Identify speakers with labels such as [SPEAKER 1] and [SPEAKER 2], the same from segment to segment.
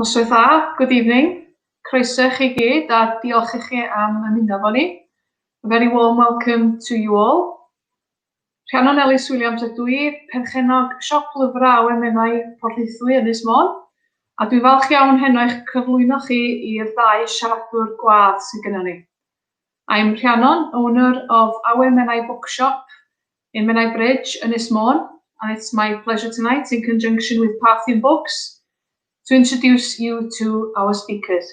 [SPEAKER 1] Noswaith dda, good evening. Croeso chi gyd a diolch i chi am ymuno efo ni. A very warm welcome to you all. Rhiannon Ellis Williams ydw i, perchenog siop lyfrau Awen Menai Mhorthaethwy Ynys Môn, a dwi falch iawn heno eich cyflwyno chi i'r ddau siaradwr gwadd sydd gennym ni. I'm Rhiannon, owner of Awen Menai bookshop in Menai Bridge, Ynys Môn, and it's my pleasure tonight, in conjunction with Parthian Books, to introduce you to our speakers.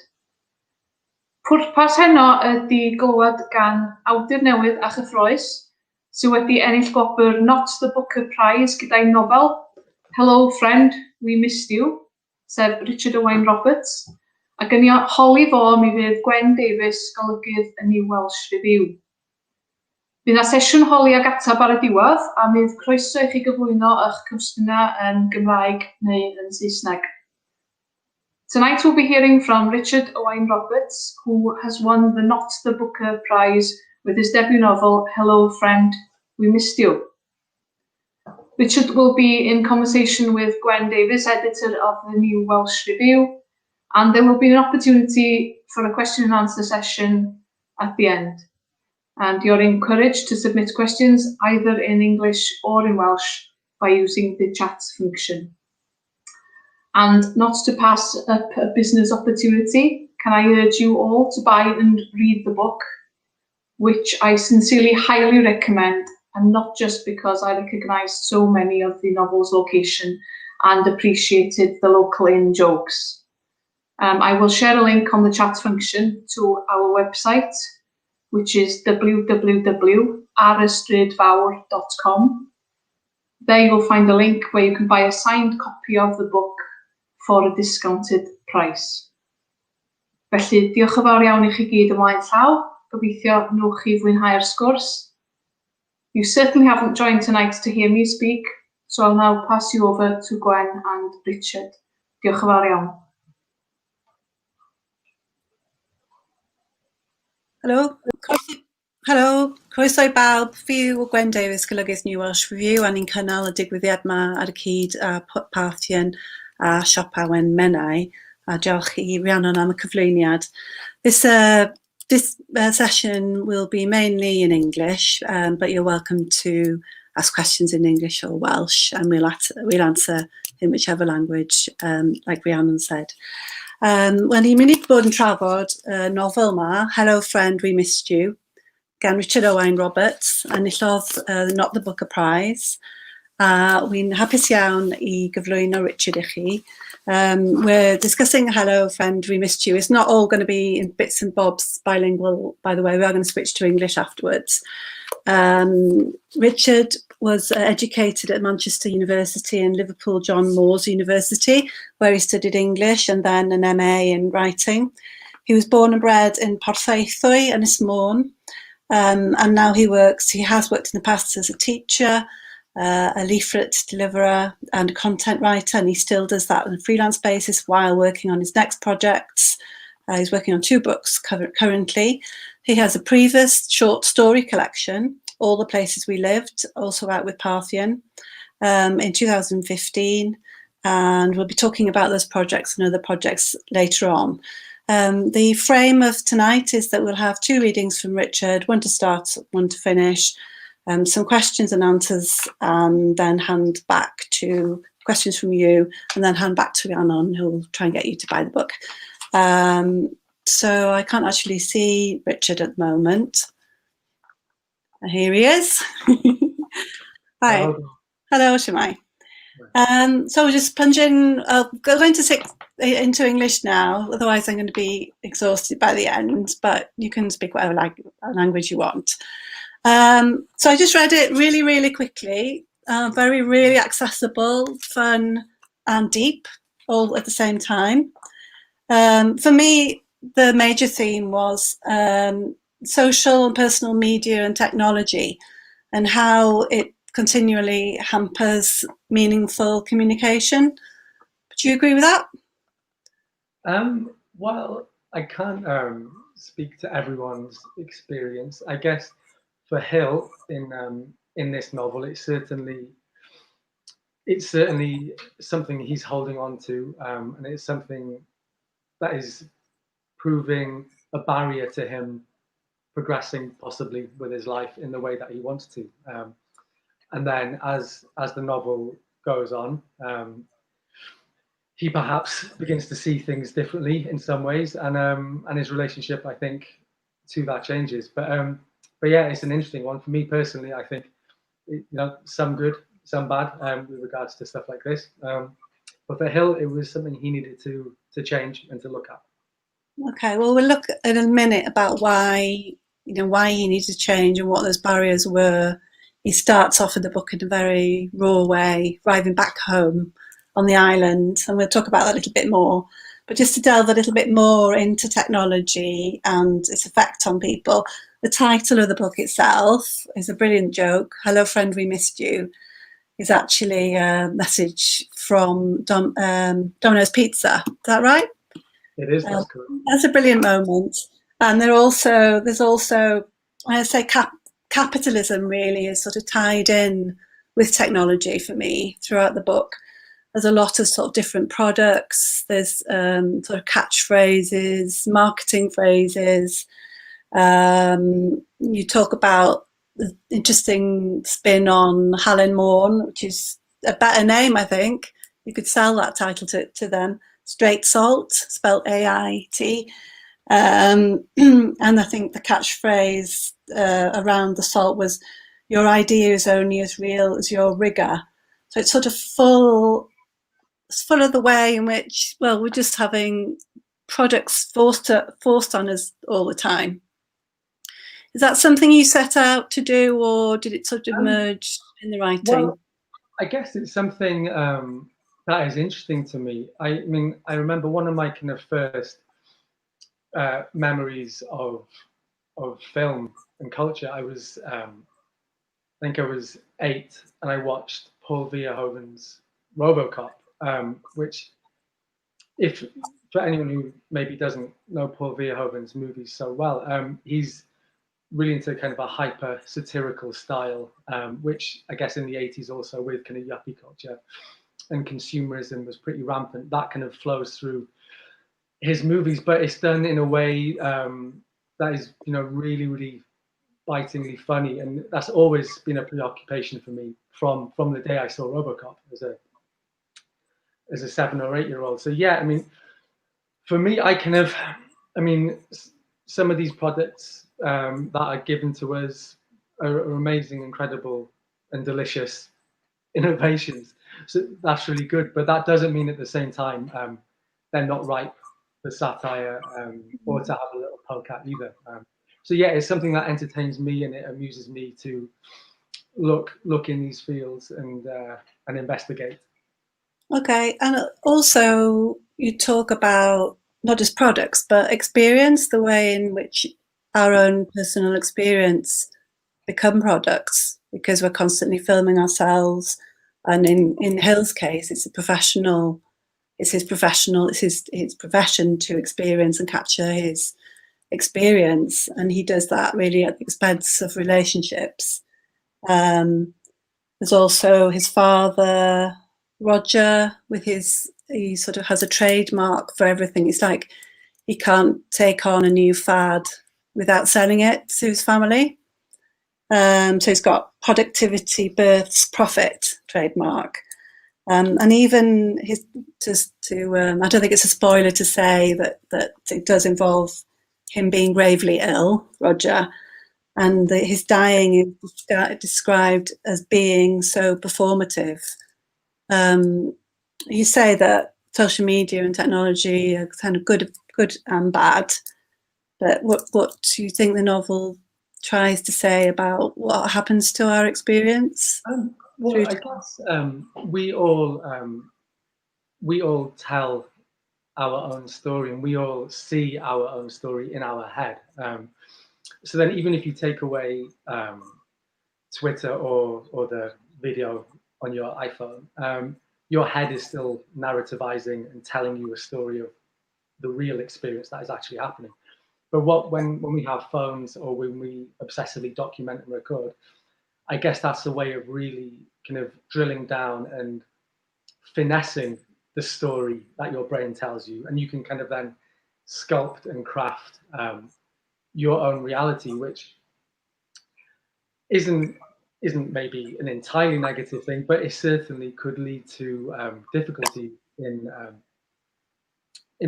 [SPEAKER 1] Pwrpas heno ydy glywed gan awdur newydd a chyffroes, sydd wedi ennill wobr Not the Booker Prize gyda'i nofel Hello Friend, We Missed You, sef Richard Owain Roberts, ac yn holi fo mi fydd Gwen Davies, golygydd yn ei Welsh Review. Bydd na sesiwn holi ag atab ar y diwedd, a mi fydd croeso i chi gyflwyno eich cwestiynau yn Gymraeg neu yn Saesneg. Tonight we'll be hearing from Richard Owain Roberts, who has won the Not the Booker Prize with his debut novel, Hello Friend, We Missed You. Richard will be in conversation with Gwen Davies, editor of the New Welsh Review, and there will be an opportunity for a question and answer session at the end. And you're encouraged to submit questions either in English or in Welsh by using the chat function. And not to pass up a business opportunity, can I urge you all to buy and read the book, which I sincerely highly recommend, and not just because I recognised so many of the novel's location and appreciated the local in-jokes. I will share a link on the chat function to our website, which is www.arystradfawr.com. There you will find a link where you can buy a signed copy of the book for a discounted price. Felly, diolch yn fawr iawn i chi gyd ymlaen llaw. Gobeithio nwch chi fwynhau'r sgwrs. You certainly haven't joined tonight to hear me speak, so I'll now pass you over to Gwen and Richard. Diolch yn fawr iawn.
[SPEAKER 2] Helo, croeso i bawb. Fi yw Gwen Davies, golygydd New Welsh Review, a ni'n cynnal y digwyddiad yma ar y cyd a Parthian a siop Awen Menai, a diolch i Rhiannon am y cyflwyniad. This session will be mainly in English, but you're welcome to ask questions in English or Welsh, and we'll answer in whichever language, like Rhiannon said. Wel, ni'n mynd I bod yn trafod nofel yma, Hello Friend, We Missed You, gan Richard Owain Roberts, enillodd Not the Booker Prize. We'n hapus iawn I gyflwyno Richard I chi. We're discussing Hello Friend, We Missed You. It's not all going to be in bits and bobs bilingual, by the way. We are going to switch to English afterwards. Richard was educated at Manchester University and Liverpool John Moores University, where he studied English and then an MA in writing. He was born and bred in Mhorthaethwy, Ynys Môn, and now he has worked in the past as a teacher, a leaflet deliverer and a content writer, and he still does that on a freelance basis while working on his next projects. He's working on 2 books currently. He has a previous short story collection, All the Places We Lived, also out with Parthian, in 2015, and we'll be talking about those projects and other projects later on. The frame of tonight is that we'll have 2 readings from Richard, one to start, one to finish, some questions and answers, and then hand back to questions from you, and then hand back to Rhiannon, who will try and get you to buy the book. So I can't actually see Richard at the moment. Here he is. Hi. Hello, Shemai. So we'll just plunge in. I'll go into English now, otherwise I'm going to be exhausted by the end, but you can speak whatever language you want. So I just read it really, really quickly. Really accessible, fun and deep, all at the same time. For me, the major theme was social and personal media and technology, and how it continually hampers meaningful communication. Do you agree with that?
[SPEAKER 3] Well, I can't speak to everyone's experience. I guess for Hill in this novel, it's certainly something he's holding on to, and it's something that is proving a barrier to him progressing possibly with his life in the way that he wants to. And then as the novel goes on, he perhaps begins to see things differently in some ways, and his relationship, I think, to that changes. But yeah, it's an interesting one for me personally. I think, you know, some good, some bad with regards to stuff like this. But for Hill, it was something he needed to change and to look at.
[SPEAKER 2] Okay, well, we'll look in a minute about why he needed to change and what those barriers were. He starts off in the book in a very raw way, arriving back home on the island, and we'll talk about that a little bit more. But just to delve a little bit more into technology and its effect on people, the title of the book itself is a brilliant joke. Hello, friend, we missed you. Is actually a message from Domino's Pizza. Is that right?
[SPEAKER 3] It is. That's correct.
[SPEAKER 2] That's a brilliant moment. And there's also, I say, capitalism really is sort of tied in with technology for me throughout the book. There's a lot of sort of different products. There's sort of catchphrases, marketing phrases. You talk about the interesting spin on Halen Morn, which is a better name, I think. You could sell that title to them. Straight Salt, spelled AIT. And I think the catchphrase around the salt was, your idea is only as real as your rigor. So it's sort of full of the way in which, well, we're just having products forced on us all the time. Is that something you set out to do, or did it sort of emerge in the writing?
[SPEAKER 3] Well, I guess it's something that is interesting to me. I mean, I remember one of my kind of first memories of film and culture. I was, I think I was 8, and I watched Paul Verhoeven's RoboCop, which, if for anyone who maybe doesn't know Paul Verhoeven's movies so well, he's really into kind of a hyper satirical style, which I guess in the 80s also, with kind of yuppie culture and consumerism was pretty rampant. That kind of flows through his movies, but it's done in a way that is, you know, really, really bitingly funny, and that's always been a preoccupation for me from the day I saw RoboCop as a 7 or 8 year old. So yeah, I mean, for me, some of these products that are given to us are amazing, incredible, and delicious innovations. So that's really good, but that doesn't mean at the same time they're not ripe for satire or to have a little poke at either. So yeah, it's something that entertains me, and it amuses me to look in these fields and investigate.
[SPEAKER 2] Okay, and also you talk about not just products, but experience, the way in which our own personal experience become products, because we're constantly filming ourselves. And in Hill's case, it's his profession to experience and capture his experience, and he does that really at the expense of relationships. There's also his father, Roger, he sort of has a trademark for everything. It's like he can't take on a new fad without selling it to his family. So he's got productivity births profit trademark. And even I don't think it's a spoiler to say that it does involve him being gravely ill, Roger, and his dying is described as being so performative. You say that social media and technology are kind of good and bad, but what do you think the novel tries to say about what happens to our experience?
[SPEAKER 3] Well, I guess we all tell our own story, and we all see our own story in our head. So then, even if you take away Twitter or the video on your iPhone, your head is still narrativizing and telling you a story of the real experience that is actually happening. But when we have phones, or when we obsessively document and record, I guess that's a way of really kind of drilling down and finessing the story that your brain tells you, and you can kind of then sculpt and craft your own reality, which isn't maybe an entirely negative thing, but it certainly could lead to difficulty in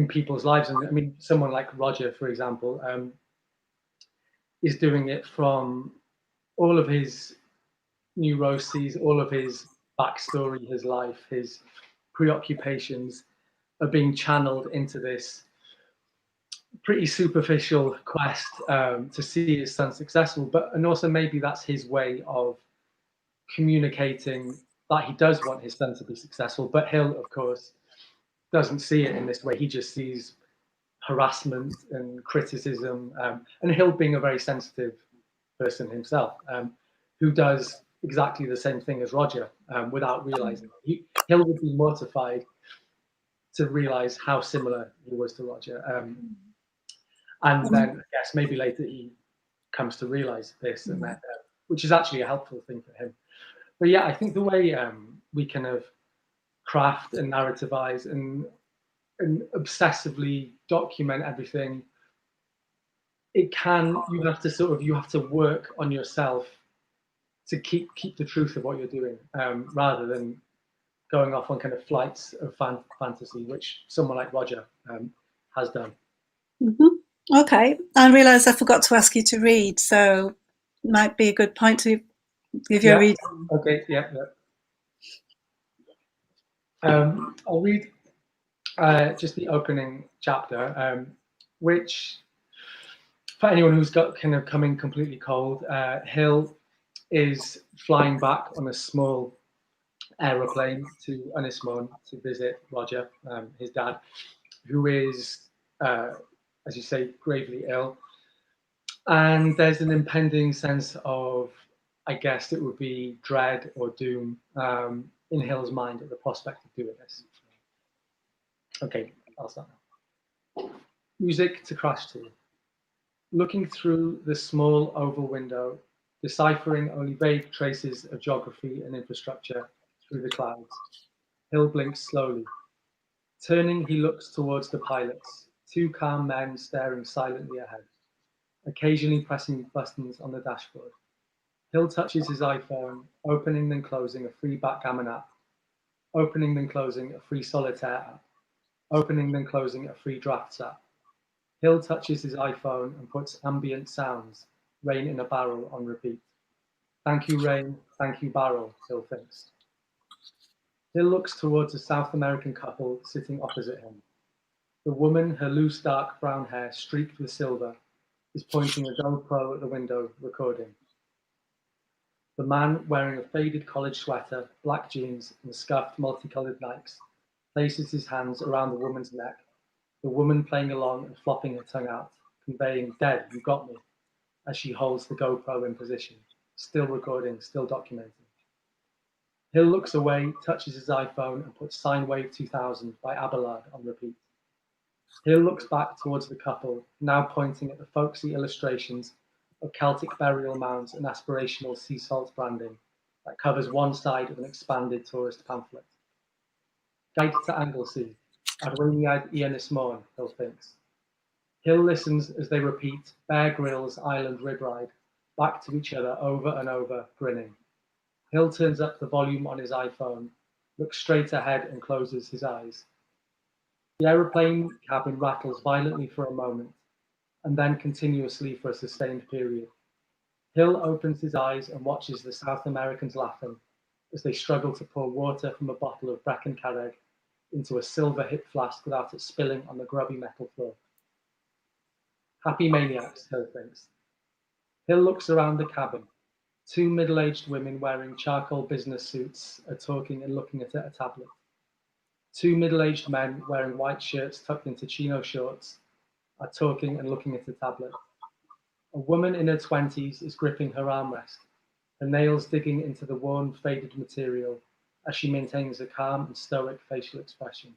[SPEAKER 3] people's lives. And I mean, someone like Roger, for example, is doing it from all of his neuroses, all of his backstory, his life, his preoccupations are being channeled into this pretty superficial quest to see his son successful. And also maybe that's his way of communicating that he does want his son to be successful. But Hill, of course, doesn't see it in this way. He just sees harassment and criticism, and Hill being a very sensitive person himself, who does exactly the same thing as Roger without realizing it. Hill would be mortified to realize how similar he was to Roger. And then I guess maybe later he comes to realize this, and that, which is actually a helpful thing for him. But yeah, I think the way we kind of craft and narrativize and obsessively document everything, you have to work on yourself to keep the truth of what you're doing, rather than going off on kind of flights of fantasy, which someone like Roger has done.
[SPEAKER 2] Okay, I realised I forgot to ask you to read, so it might be a good point to give you a read.
[SPEAKER 3] Okay, yeah. I'll read just the opening chapter, which, for anyone who's got kind of coming completely cold, Hill is flying back on a small aeroplane to Ynys to visit Roger, his dad, who is, as you say, gravely ill. And there's an impending sense of, I guess it would be dread or doom in Hill's mind at the prospect of doing this. Okay, I'll start now. Music to crash to. Looking through the small oval window, deciphering only vague traces of geography and infrastructure through the clouds, Hill blinks slowly. Turning, he looks towards the pilots, two calm men staring silently ahead, occasionally pressing buttons on the dashboard. Hill touches his iPhone, opening then closing a free backgammon app, opening then closing a free solitaire app, opening then closing a free drafts app. Hill touches his iPhone and puts ambient sounds, Rain in a Barrel, on repeat. Thank you, Rain. Thank you, Barrel, Hill thinks. Hill looks towards a South American couple sitting opposite him. The woman, her loose dark brown hair streaked with silver, is pointing a GoPro at the window, recording. The man, wearing a faded college sweater, black jeans, and scuffed multicolored Nikes, places his hands around the woman's neck, the woman playing along and flopping her tongue out, conveying, "Dead, you got me," as she holds the GoPro in position, still recording, still documenting. Hill looks away, touches his iPhone, and puts Sine Wave 2000 by Abelard on repeat. Hill looks back towards the couple, now pointing at the folksy illustrations of Celtic burial mounds and aspirational sea salt branding that covers one side of an expanded tourist pamphlet. Guide to Anglesey, Arweiniad i Ynys Môn, Hill thinks. Hill listens as they repeat Bear Grylls Island Rib Ride back to each other over and over, grinning. Hill turns up the volume on his iPhone, looks straight ahead and closes his eyes. The aeroplane cabin rattles violently for a moment, and then continuously for a sustained period. Hill opens his eyes and watches the South Americans laughing as they struggle to pour water from a bottle of Brecon Carreg into a silver hip flask without it spilling on the grubby metal floor. Happy maniacs, Hill thinks. Hill looks around the cabin. Two middle-aged women wearing charcoal business suits are talking and looking at a tablet. Two middle-aged men wearing white shirts tucked into chino shorts are talking and looking at a tablet. A woman in her 20s is gripping her armrest, her nails digging into the worn, faded material as she maintains a calm and stoic facial expression.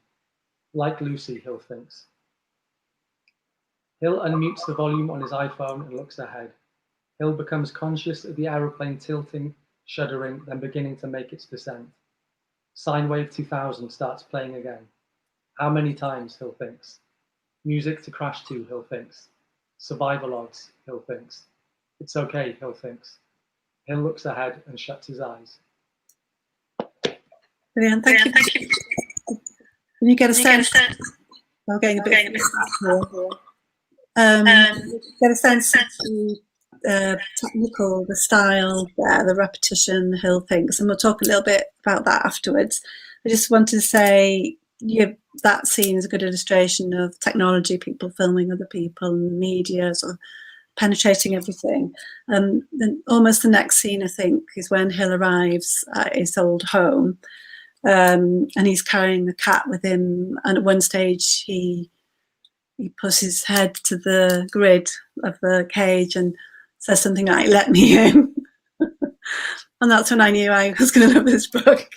[SPEAKER 3] Like Lucy, Hill thinks. Hill unmutes the volume on his iPhone and looks ahead. Hill becomes conscious of the aeroplane tilting, shuddering, then beginning to make its descent. Sine Wave 2000 starts playing again. How many times, Hill thinks. Music to crash to, Hill thinks. Survival odds, Hill thinks. It's okay, Hill thinks. Hill looks ahead and shuts his eyes.
[SPEAKER 2] Brilliant, thank you. Can you get a sense? I'm getting a bit get a sense of the technical, the style there, the repetition, the Hill thinks, and we'll talk a little bit about that afterwards. I just wanted to say, that scene is a good illustration of technology, people filming other people, and media sort of penetrating everything. Then almost the next scene, I think, is when Hill arrives at his old home, and he's carrying the cat with him, and at one stage he puts his head to the grid of the cage and says something like, "Let me in." And that's when I knew I was going to love this book.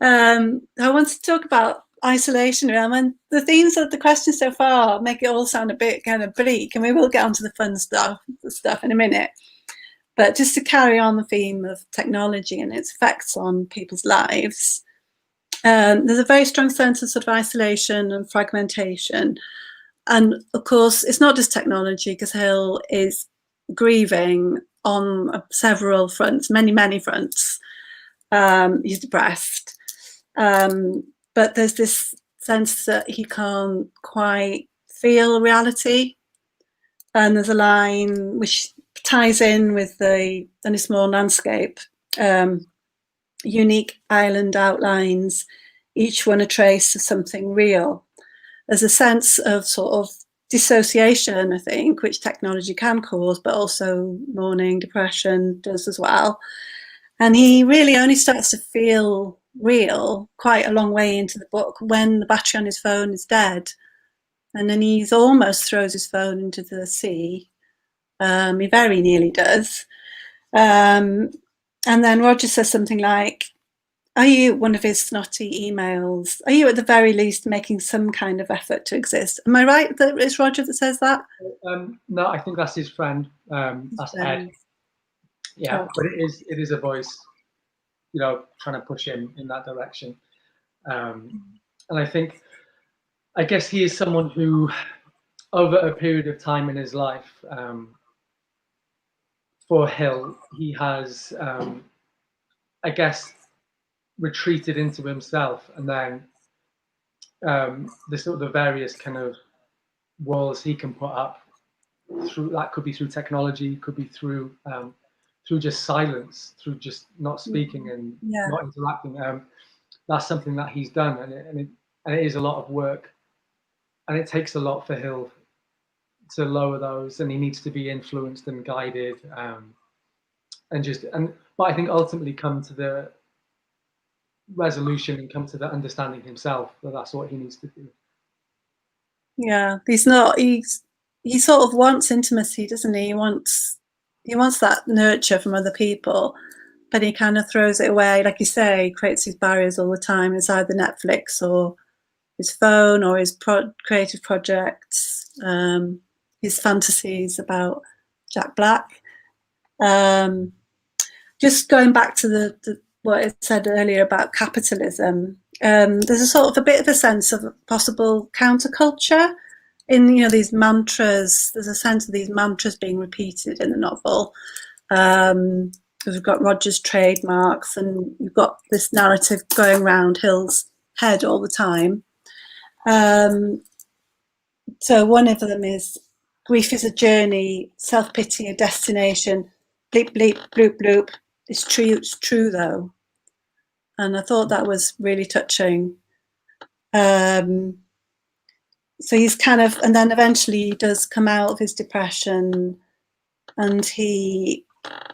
[SPEAKER 2] I wanted to talk about isolation, and the themes of the questions so far make it all sound a bit kind of bleak, and we will get onto the fun stuff in a minute. But just to carry on the theme of technology and its effects on people's lives, there's a very strong sense of sort of isolation and fragmentation. And of course, it's not just technology, because Hill is grieving on several fronts, many fronts. He's depressed. But there's this sense that he can't quite feel reality. And there's a line which ties in with the small landscape, unique island outlines, each one a trace of something real. There's a sense of sort of dissociation, I think, which technology can cause, but also mourning, depression does as well. And he really only starts to feel real quite a long way into the book, when the battery on his phone is dead. And then he almost throws his phone into the sea. He very nearly does. And then Roger says something like, "Are you," one of his snotty emails, "are you at the very least making some kind of effort to exist?" Am I right that it's Roger that says that?
[SPEAKER 3] No, I think that's his friend. That's Ed. Yeah, but it is a voice, trying to push him in that direction. And I guess he is someone who, over a period of time in his life, for Hill, he has, I guess, retreated into himself, and then the various kind of walls he can put up through, that could be through technology, could be through just silence, through just not speaking and not interacting. That's something that he's done, and it is a lot of work, and it takes a lot for Hill to lower those, and he needs to be influenced and guided, but I think ultimately come to the resolution and come to the understanding himself that that's what he needs to do.
[SPEAKER 2] Yeah, he sort of wants intimacy, doesn't he? He wants that nurture from other people, but he kind of throws it away, like you say. He creates these barriers all the time. It's either Netflix or his phone or his creative projects, his fantasies about Jack Black. Just going back to what I said earlier about capitalism, there's a sort of a bit of a sense of a possible counterculture in these mantras. There's a sense of these mantras being repeated in the novel. We've got Roger's trademarks, and you've got this narrative going around Hill's head all the time. So one of them is, grief is a journey, self-pity a destination, bleep, bleep, bloop, bloop. It's true though. And I thought that was really touching. So he's kind of, and then eventually he does come out of his depression, and he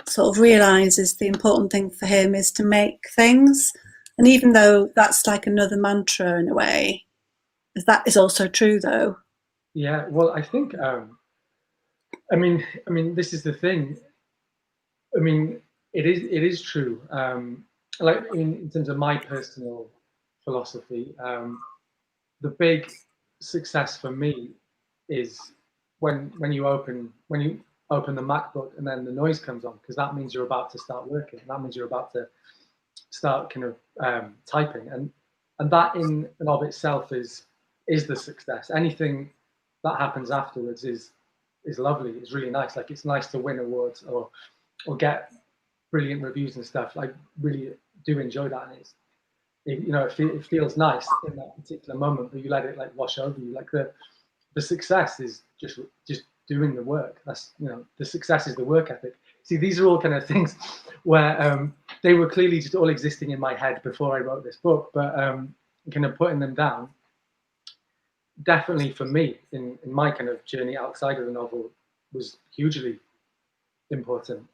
[SPEAKER 2] sort of realizes the important thing for him is to make things. And even though that's like another mantra in a way, that is also true though.
[SPEAKER 3] Yeah, well, I think, I mean, this is the thing. I mean, it is true. Like in terms of my personal philosophy, the big success for me is when you open the MacBook and then the noise comes on, because that means you're about to start working. That means you're about to start kind of typing, and that in and of itself is is the success. Anything that happens afterwards is lovely. It's really nice. Like, it's nice to win awards or get brilliant reviews and stuff. I really do enjoy that, and it feels nice in that particular moment, but you let it like wash over you. Like, the success is just doing the work. That's, the success is the work ethic. See, these are all kind of things where they were clearly just all existing in my head before I wrote this book, but kind of putting them down, definitely for me in my kind of journey outside of the novel, was hugely important.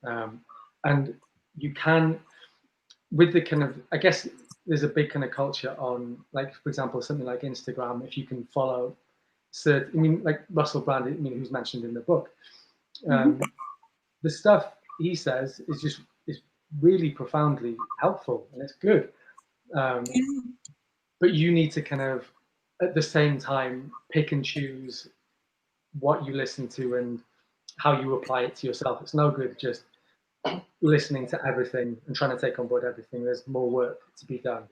[SPEAKER 3] And you can, with the kind of, I guess there's a big kind of culture on, like, for example, something like Instagram, if you can follow certain, like Russell Brand, who's mentioned in the book, the stuff he says is really profoundly helpful, and it's good. But you need to kind of, at the same time, pick and choose what you listen to and how you apply it to yourself. It's no good just listening to everything and trying to take on board everything. There's more work to be done.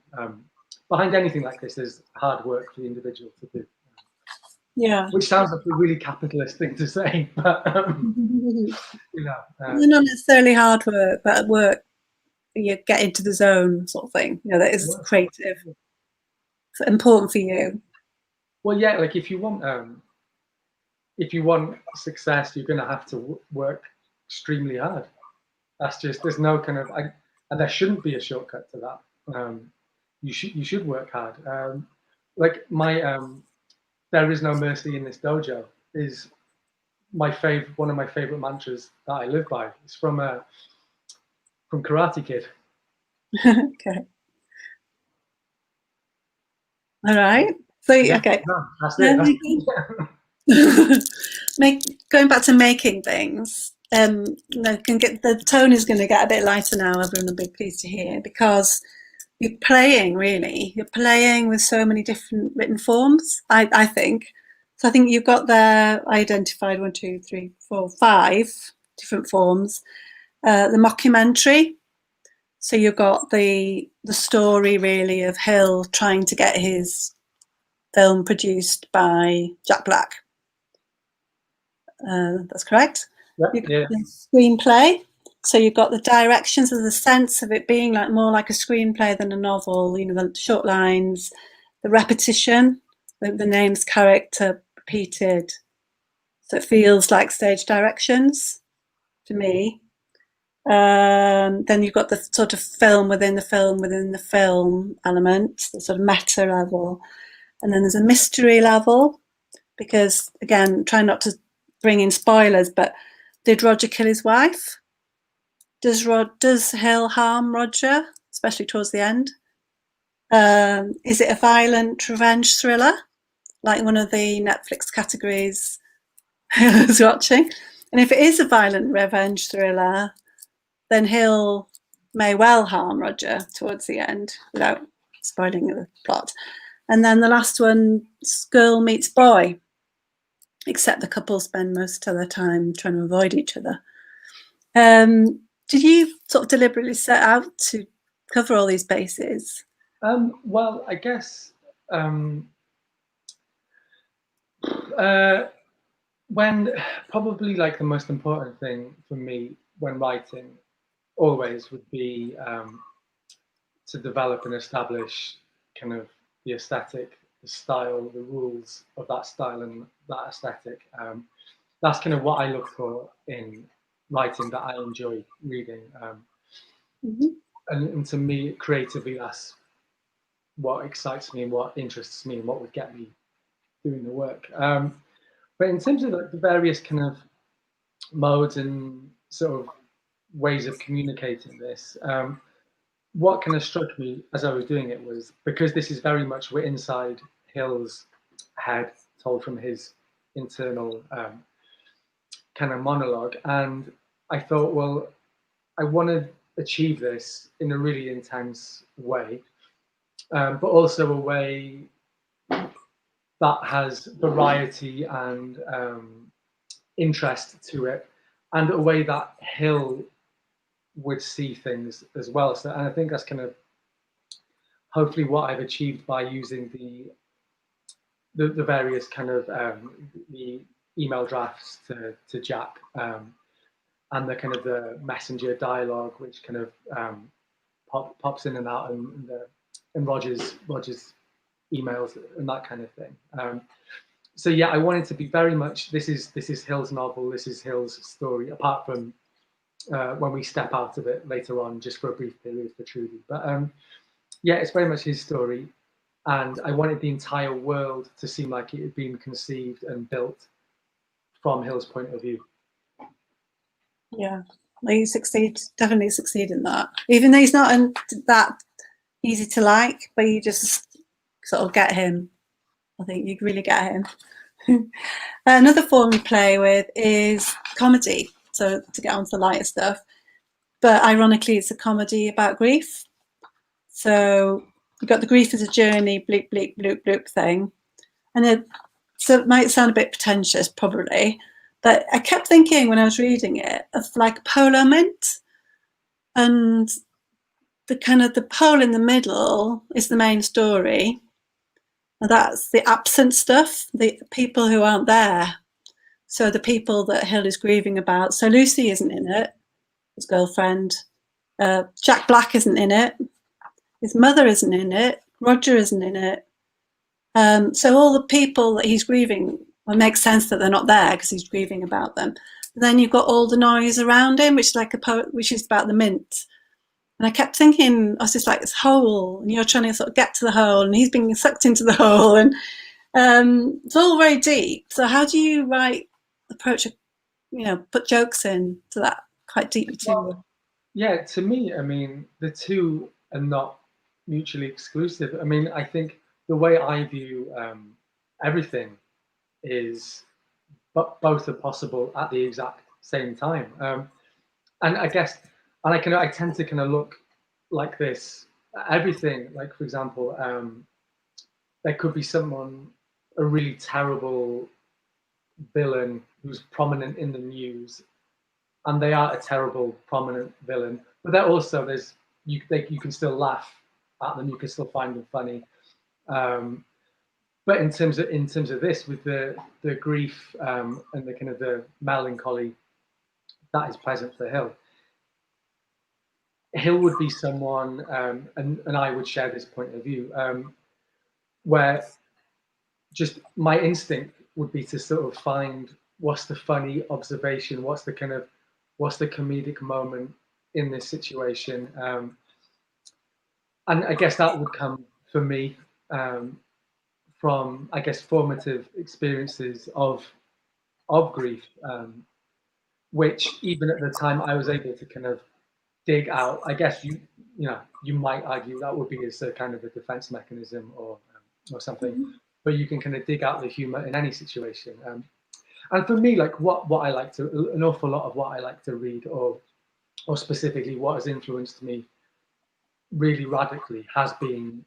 [SPEAKER 3] Behind anything like this, there's hard work for the individual to do.
[SPEAKER 2] Yeah.
[SPEAKER 3] Which sounds like a really capitalist thing to say, but
[SPEAKER 2] not necessarily hard work, but work you get into the zone sort of thing. That is creative. It's important for you.
[SPEAKER 3] Well, yeah, like if you want success, you're going to have to work extremely hard. That's just, there's no kind of, and there shouldn't be a shortcut to that. You should work hard. Like my there is no mercy in this dojo is one of my favorite mantras that I live by. It's from Karate Kid.
[SPEAKER 2] Okay. All right. So okay.
[SPEAKER 3] No, that's it.
[SPEAKER 2] Going back to making things. The tone is going to get a bit lighter now. Everyone will be pleased to hear, because you're playing with so many different written forms. I think. So I think you've got there identified 1, 2, 3, 4, 5 different forms. The mockumentary. So you've got the story really of Hill trying to get his film produced by Jack Black. That's correct.
[SPEAKER 3] Yeah.
[SPEAKER 2] The screenplay. So you've got the directions of the sense of it being like more like a screenplay than a novel. The short lines, the repetition, the names, character repeated. So it feels like stage directions to me. Then you've got the sort of film within the film element, the sort of meta level. And then there's a mystery level, because, again, try not to bring in spoilers, but did Roger kill his wife? Does Hill harm Roger, especially towards the end? Is it a violent revenge thriller, like one of the Netflix categories I was watching? And if it is a violent revenge thriller, then Hill may well harm Roger towards the end without spoiling the plot. And then the last one, girl meets boy, except the couple spend most of their time trying to avoid each other. Did you sort of deliberately set out to cover all these bases?
[SPEAKER 3] Well, I guess when probably like the most important thing for me when writing always would be to develop and establish kind of the aesthetic, the style, the rules of that style and that aesthetic. That's kind of what I look for in writing, that I enjoy reading. And to me, creatively, that's what excites me and what interests me and what would get me doing the work. But in terms of like the various kind of modes and sort of ways of communicating this, what kind of struck me as I was doing it was, because this is very much, we're inside Hill's head, told from his internal kind of monologue, and I thought, well, I want to achieve this in a really intense way, but also a way that has variety and interest to it, and a way that Hill would see things as well. So, and I think that's kind of hopefully what I've achieved by using the various kind of the email drafts to Jack, and the kind of the messenger dialogue, which kind of pops in and out, and Roger's emails and that kind of thing. So yeah, I wanted to be very much, this is Hill's novel, this is Hill's story, apart from when we step out of it later on, just for a brief period for Trudy. But yeah, it's very much his story, and I wanted the entire world to seem like it had been conceived and built from Hill's point of view.
[SPEAKER 2] Yeah, you definitely succeed in that. Even though he's not that easy to like, but you just sort of get him. I think you really get him. Another form we play with is comedy. So to get on to the lighter stuff, but ironically, it's a comedy about grief. So you've got the grief as a journey, bleep, bleep, bloop, bloop thing. And so it might sound a bit pretentious, probably, but I kept thinking when I was reading it of like polo mint, and the kind of the pole in the middle is the main story. And that's the absent stuff, the people who aren't there. So the people that Hill is grieving about. So Lucy isn't in it, his girlfriend. Jack Black isn't in it. His mother isn't in it. Roger isn't in it. So all the people that he's grieving, well, it makes sense that they're not there because he's grieving about them. But then you've got all the noise around him, which is like a poet, which is about the mint. And I kept thinking, I was just like this hole, and you're trying to sort of get to the hole, and he's being sucked into the hole, and it's all very deep. So how do you approach put jokes in to that quite deeply too?
[SPEAKER 3] Well, yeah, to me, I mean, the two are not mutually exclusive. I mean, I think the way I view everything is, but both are possible at the exact same time. And I guess, and I tend to kind of look like this. Everything, like for example, there could be a really terrible villain who's prominent in the news, and they are a terrible, prominent villain. But they're also you can still laugh at them, you can still find them funny. But in terms of this, with the grief and the kind of the melancholy that is present for Hill, Hill would be someone, and I would share this point of view, where just my instinct would be to sort of find what's the funny observation, what's the comedic moment in this situation, and I guess that would come for me from, I guess, formative experiences of grief, which even at the time I was able to kind of dig out. I guess you might argue that would be as a kind of a defense mechanism or something, mm-hmm. But you can kind of dig out the humor in any situation. And for me, like what I like to, an awful lot of what I like to read, or specifically what has influenced me really radically, has been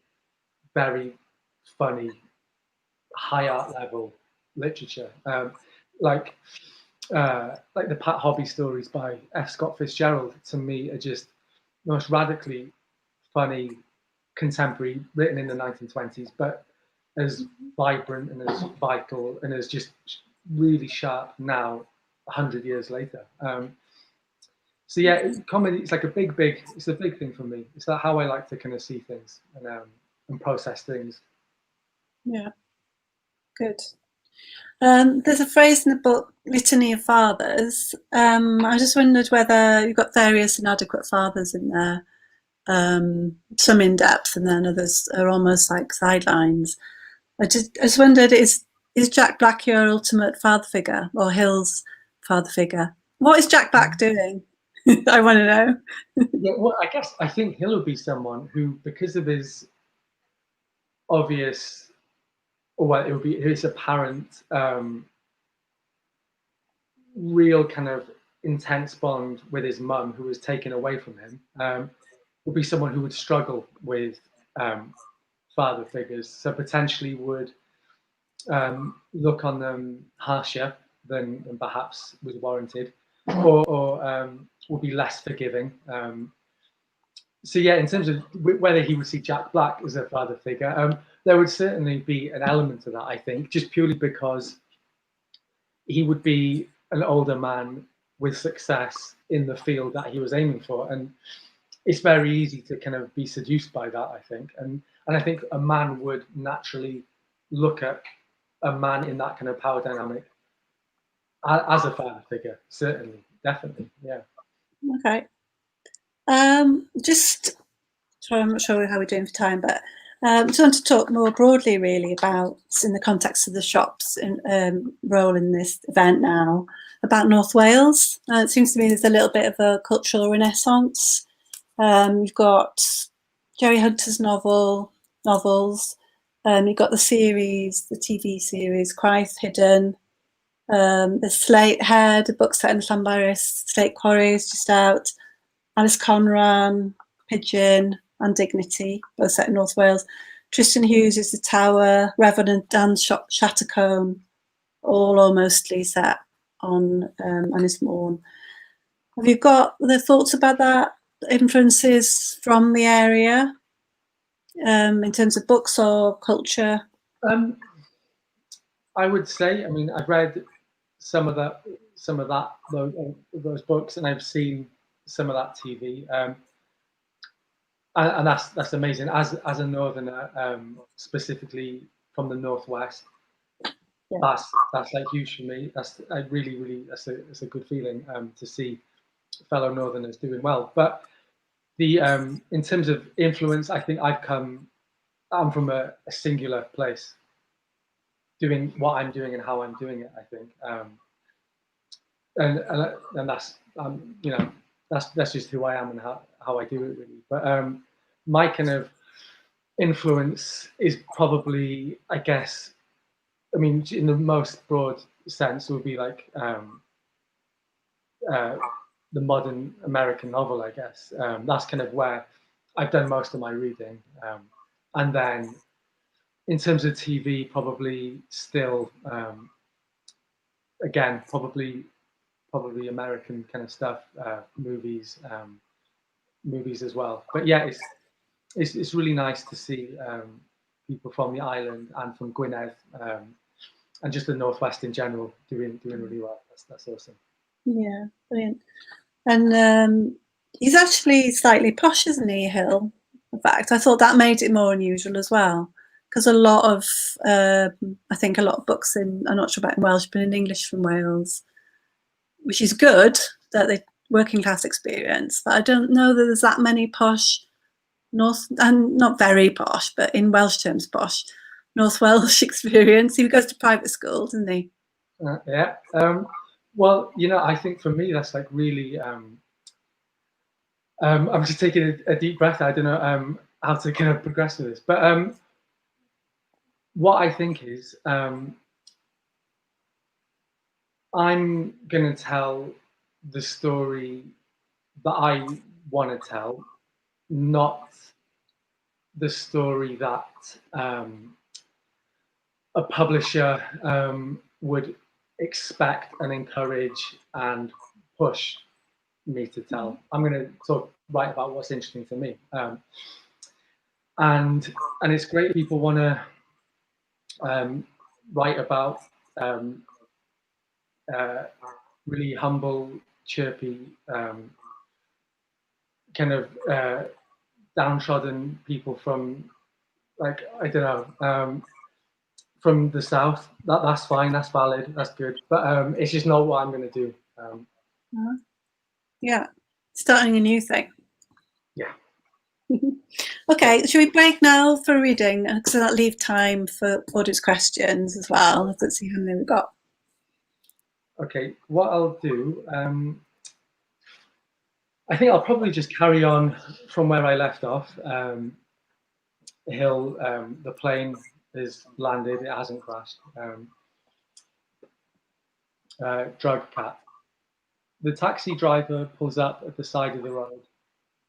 [SPEAKER 3] very funny, high art level literature, like the Pat Hobby stories by F. Scott Fitzgerald. To me, are just most radically funny, contemporary, written in the 1920s, but as vibrant and as vital and as just really sharp now, 100 years later. So yeah, comedy, it's like it's a big thing for me. It's like how I like to kind of see things and process things.
[SPEAKER 2] Yeah, good. There's a phrase in the book, Litany of Fathers. I just wondered whether you've got various inadequate fathers in there, some in depth and then others are almost like sidelines. I just wondered, is Jack Black your ultimate father figure, or Hill's father figure? What is Jack Black doing? I want to know.
[SPEAKER 3] Yeah, well, I think Hill would be someone who, because of his obvious, or well, it would be his apparent real kind of intense bond with his mum, who was taken away from him, would be someone who would struggle with father figures, so potentially would look on them harsher than perhaps was warranted, or would be less forgiving. So yeah, in terms of whether he would see Jack Black as a father figure, there would certainly be an element of that, I think, just purely because he would be an older man with success in the field that he was aiming for. And it's very easy to kind of be seduced by that, I think. And I think a man would naturally look at a man in that kind of power dynamic as a father figure, certainly, definitely, yeah.
[SPEAKER 2] Okay. Just, sorry, I'm not sure how we're doing for time, but just want to talk more broadly, really, about, in the context of the shop's role in this event now, about North Wales. It seems to me there's a little bit of a cultural renaissance. You've got Jerry Hunter's novels. You've got the series, the TV series, Christ Hidden. There's Slate Head, a book set in Llanberis, Slate Quarries, just out. Alice Conran, Pigeon, and Dignity, both set in North Wales. Tristan Hughes is The Tower, Reverend Dan Shattercombe, all or mostly set on Ynys Môn. Have you got the thoughts about that? Influences from the area in terms of books or culture?
[SPEAKER 3] I would say, I mean, I've read some of those books, and I've seen some of that TV, and that's amazing. As a northerner, specifically from the northwest, yeah. That's like huge for me. That's a good feeling to see fellow northerners doing well. But the in terms of influence, I think I'm from a singular place, doing what I'm doing and how I'm doing it, I think, and that's you know, that's just who I am and how I do it, really. But my kind of influence is probably, I guess, I mean, in the most broad sense, it would be like the modern American novel, I guess. That's kind of where I've done most of my reading, and then in terms of TV, probably still, again, probably American kind of stuff, movies as well. But yeah, it's really nice to see people from the island and from Gwynedd, and just the Northwest in general doing really well. That's awesome.
[SPEAKER 2] Yeah, brilliant. And he's actually slightly posh, isn't he, Hill? In fact, I thought that made it more unusual as well, because a lot of, I think a lot of books I'm not sure about in Welsh, but in English from Wales, which is good, that they're working class experience, but I don't know that there's that many posh and not very posh, but in Welsh terms posh, North Welsh experience. He goes to private school, doesn't he?
[SPEAKER 3] Yeah. Well, you know, I think for me that's like really. I'm just taking a deep breath. I don't know how to kind of progress with this, but what I think is I'm going to tell the story that I want to tell, not the story that a publisher would expect and encourage and push me to tell. I'm going to write about what's interesting to me, and it's great people want to write about really humble, chirpy, kind of downtrodden people from, like, I don't know, from the south. That's fine, that's valid, that's good, but it's just not what I'm going to do.
[SPEAKER 2] Yeah, starting a new thing.
[SPEAKER 3] Yeah.
[SPEAKER 2] Okay, should we break now for reading? Because that'll leave time for audience questions as well. Let's see how many we've got.
[SPEAKER 3] Okay, what I'll do, I think I'll probably just carry on from where I left off. Hill, the plane is landed, it hasn't crashed. Drug cat. The taxi driver pulls up at the side of the road.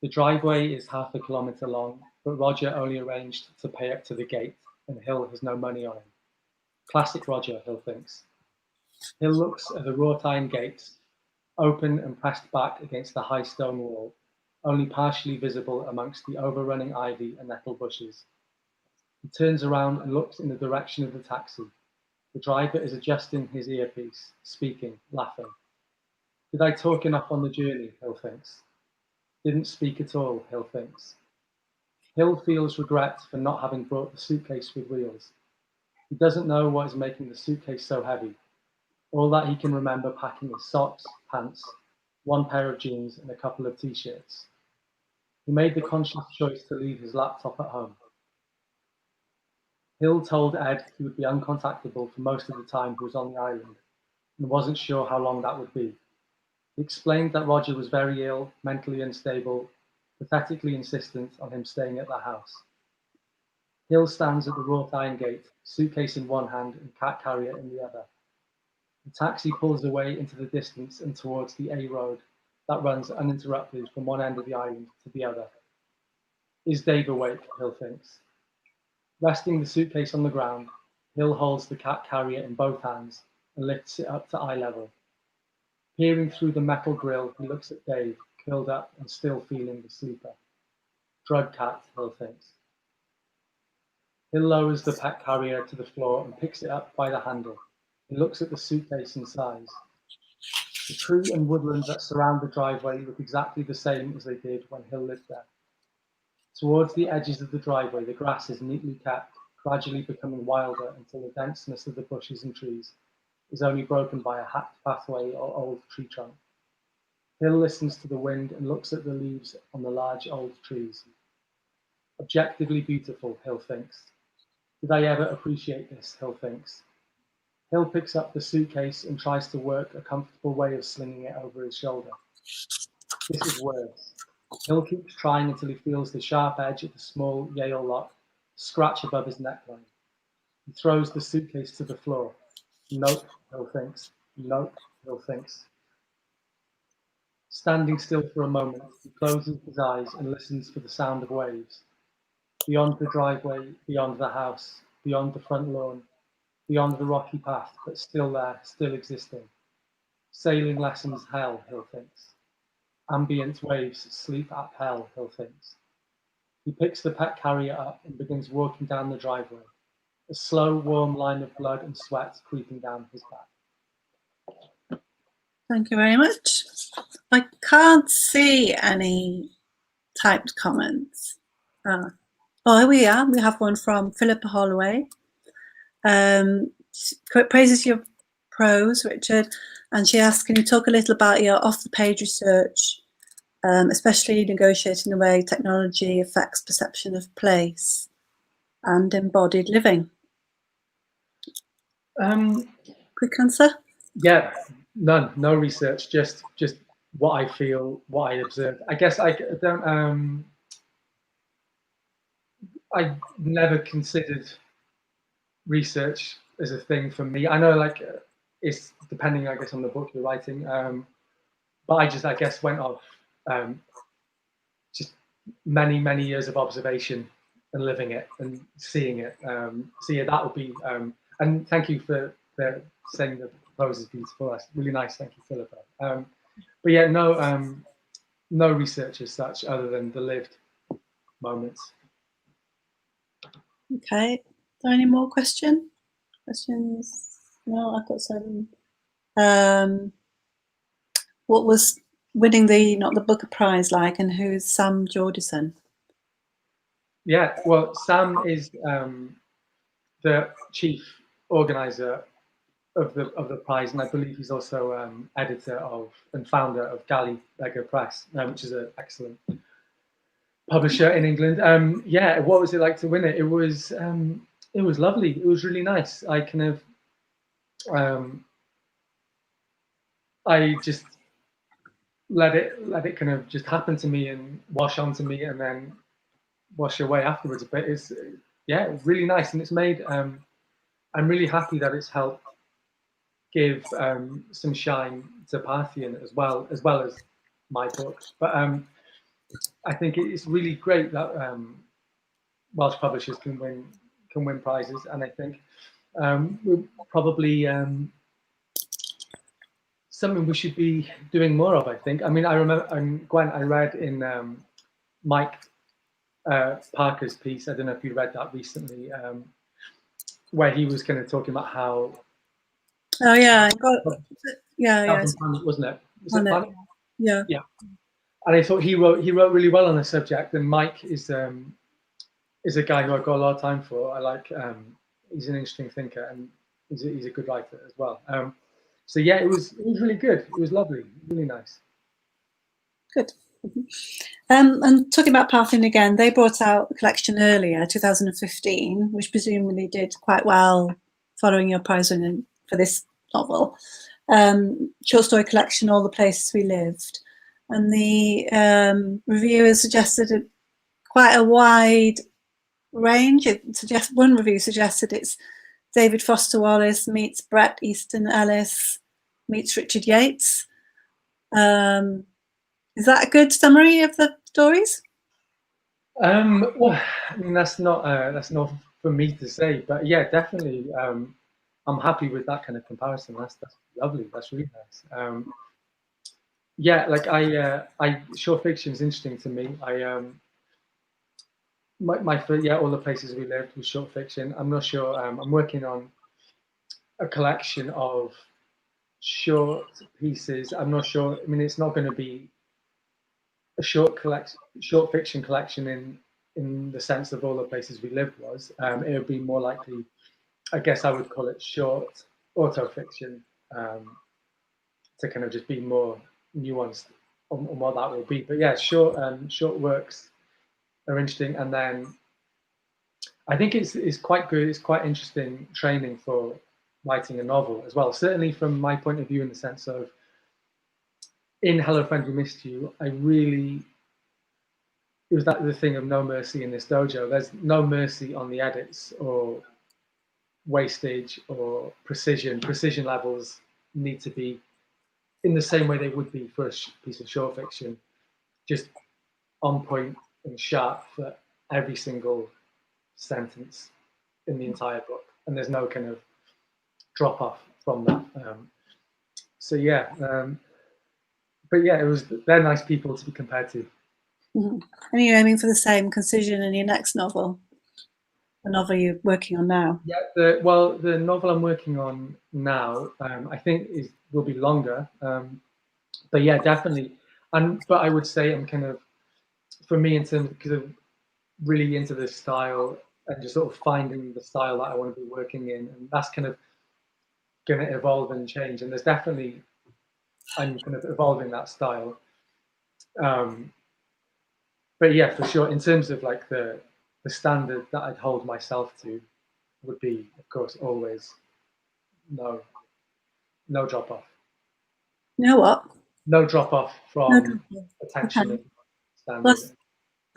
[SPEAKER 3] The driveway is half a kilometre long, but Roger only arranged to pay up to the gate, and Hill has no money on him. Classic Roger, Hill thinks. Hill looks at the wrought iron gates, open and pressed back against the high stone wall, only partially visible amongst the overrunning ivy and nettle bushes. He turns around and looks in the direction of the taxi. The driver is adjusting his earpiece, speaking, laughing. Did I talk enough on the journey, Hill thinks. Didn't speak at all, Hill thinks. Hill feels regret for not having brought the suitcase with wheels. He doesn't know what is making the suitcase so heavy. All that he can remember packing is socks, pants, one pair of jeans and a couple of t-shirts. He made the conscious choice to leave his laptop at home. Hill told Ed he would be uncontactable for most of the time he was on the island and wasn't sure how long that would be. He explained that Roger was very ill, mentally unstable, pathetically insistent on him staying at the house. Hill stands at the wrought iron gate, suitcase in one hand and cat carrier in the other. The taxi pulls away into the distance and towards the A road that runs uninterrupted from one end of the island to the other. Is Dave awake? Hill thinks. Resting the suitcase on the ground, Hill holds the cat carrier in both hands and lifts it up to eye level. Peering through the metal grille, he looks at Dave, curled up and still feeling the sleeper. Drug cat, Hill thinks. Hill lowers the pet carrier to the floor and picks it up by the handle. He looks at the suitcase and sighs. The tree and woodland that surround the driveway look exactly the same as they did when Hill lived there. Towards the edges of the driveway, the grass is neatly kept, gradually becoming wilder until the denseness of the bushes and trees is only broken by a hacked pathway or old tree trunk. Hill listens to the wind and looks at the leaves on the large old trees. Objectively beautiful, Hill thinks. Did I ever appreciate this, Hill thinks. Hill picks up the suitcase and tries to work a comfortable way of slinging it over his shoulder. This is worse. Hill keeps trying until he feels the sharp edge of the small Yale lock scratch above his neckline. He throws the suitcase to the floor. Nope, Hill thinks. Nope, Hill thinks. Standing still for a moment, he closes his eyes and listens for the sound of waves. Beyond the driveway, beyond the house, beyond the front lawn, beyond the rocky path, but still there, still existing. Sailing lessons hell, Hill thinks. Ambient waves sleep at hell, Hill thinks. He picks the pet carrier up and begins walking down the driveway, a slow, warm line of blood and sweat creeping down his back.
[SPEAKER 2] Thank you very much. I can't see any typed comments. Oh, here we are. We have one from Philippa Holloway. Praises your prose, Richard, and she asks, can you talk a little about your off-the-page research, especially negotiating the way technology affects perception of place and embodied living? Quick answer?
[SPEAKER 3] Yeah, none, no research, just what I feel, what I observe. I guess I don't. I never considered research as a thing for me. I know, like, it's depending, I guess, on the book you're writing. But I guess, went off just many years of observation and living it and seeing it. So yeah, that would be. And thank you for saying the prose is beautiful. That's really nice. Thank you, Philippa. But yeah, no research as such, other than the lived moments.
[SPEAKER 2] Okay. Are there any more questions? No, I've got some. What was winning the Not the Booker Prize like, and who's Sam Jordison?
[SPEAKER 3] Yeah, well, Sam is the chief organizer of the prize, and I believe he's also editor of and founder of Galley Beggar Press, which is an excellent publisher in England. Yeah, what was it like to win it? It was lovely. It was really nice. I kind of I just let it kind of just happen to me and wash onto me, and then wash away afterwards. But it's really nice, and it's made. I'm really happy that it's helped give some shine to Parthian as well as my book. But I think it's really great that Welsh publishers can win prizes, and I think we're probably something we should be doing more of. I think. I mean, I remember Gwen. I read in Mike Parker's piece. I don't know if you read that recently, where he was kind of talking about how.
[SPEAKER 2] Oh yeah,
[SPEAKER 3] Planet, wasn't it? Was it Planet?
[SPEAKER 2] Yeah.
[SPEAKER 3] Yeah. And I thought he wrote really well on the subject. And Mike is a guy who I've got a lot of time for. I like. He's an interesting thinker, and he's a good writer as well. So yeah, it was really good. It was lovely, really nice.
[SPEAKER 2] Good. And talking about Parthian again, they brought out a collection earlier, 2015, which presumably did quite well following your prize winning for this novel. Short story collection, All the Places We Lived. And the reviewers suggested quite a wide range. One review suggested it's David Foster Wallace meets Bret Easton Ellis meets Richard Yates. Is that a good summary of the stories?
[SPEAKER 3] Well, I mean, that's not for me to say, but yeah, definitely. I'm happy with that kind of comparison. That's lovely. That's really nice. Yeah, like short fiction is interesting to me. All the Places We Lived was short fiction. I'm not sure. I'm working on a collection of short pieces. I'm not sure. I mean, it's not going to be a short fiction collection in the sense of All the Places We Lived was. It would be more likely, I guess I would call it short auto-fiction, to kind of just be more nuanced on what that will be. But yeah, short works are interesting, and then I think it's quite good. It's quite interesting training for writing a novel as well. Certainly from my point of view, in the sense of in Hello Friend We Missed You, it was the thing of no mercy in this dojo. There's no mercy on the edits or wastage or precision. Precision levels need to be in the same way they would be for a piece of short fiction, just on point and sharp for every single sentence in the entire book, and there's no kind of drop off from that. So yeah, but yeah, they're nice people to be compared to.
[SPEAKER 2] Mm-hmm. And you're aiming for the same concision in your next novel, the novel you're working on now?
[SPEAKER 3] Yeah, the novel I'm working on now, I think will be longer, but yeah, definitely. But I would say I'm kind of, for me, in terms because of really into this style and just sort of finding the style that I want to be working in, and that's kind of going to evolve and change. And there's definitely, I'm kind of evolving that style. But yeah, for sure, in terms of like the standard that I'd hold myself to would be, of course, always no drop off.
[SPEAKER 2] You know what?
[SPEAKER 3] No drop off from attention and standards.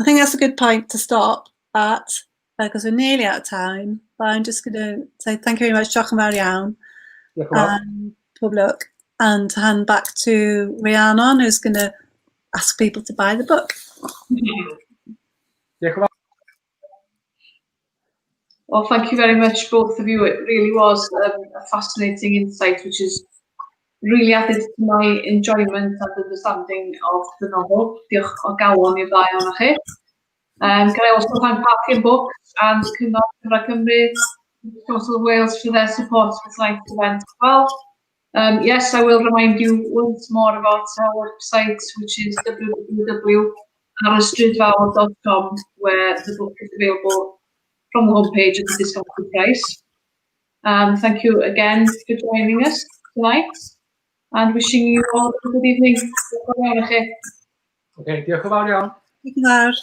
[SPEAKER 2] I think that's a good point to stop at, because we're nearly out of time. But I'm just going to say thank you very much, Diolch yn fawr iawn. Pob lwc, and hand back to Rhiannon, who's going to ask people to buy the book.
[SPEAKER 1] Well, thank you very much, both of you. It really was a fascinating insight, which is really added to my enjoyment and understanding of the novel. Diolch o galon i'r ddau ohonoch chi. Can I also thank Parthian Books and Cyngor Llyfrau Cymru, Council of Wales, for their support for tonight's event as well. Yes, I will remind you once more about our website, which is www.arystryddfawr.com, where the book is available from the homepage at a discounted price. Thank you again for joining us tonight, and wishing you all a good evening.
[SPEAKER 3] Okay, diolch yn fawr iawn.
[SPEAKER 2] Diolch yn fawr.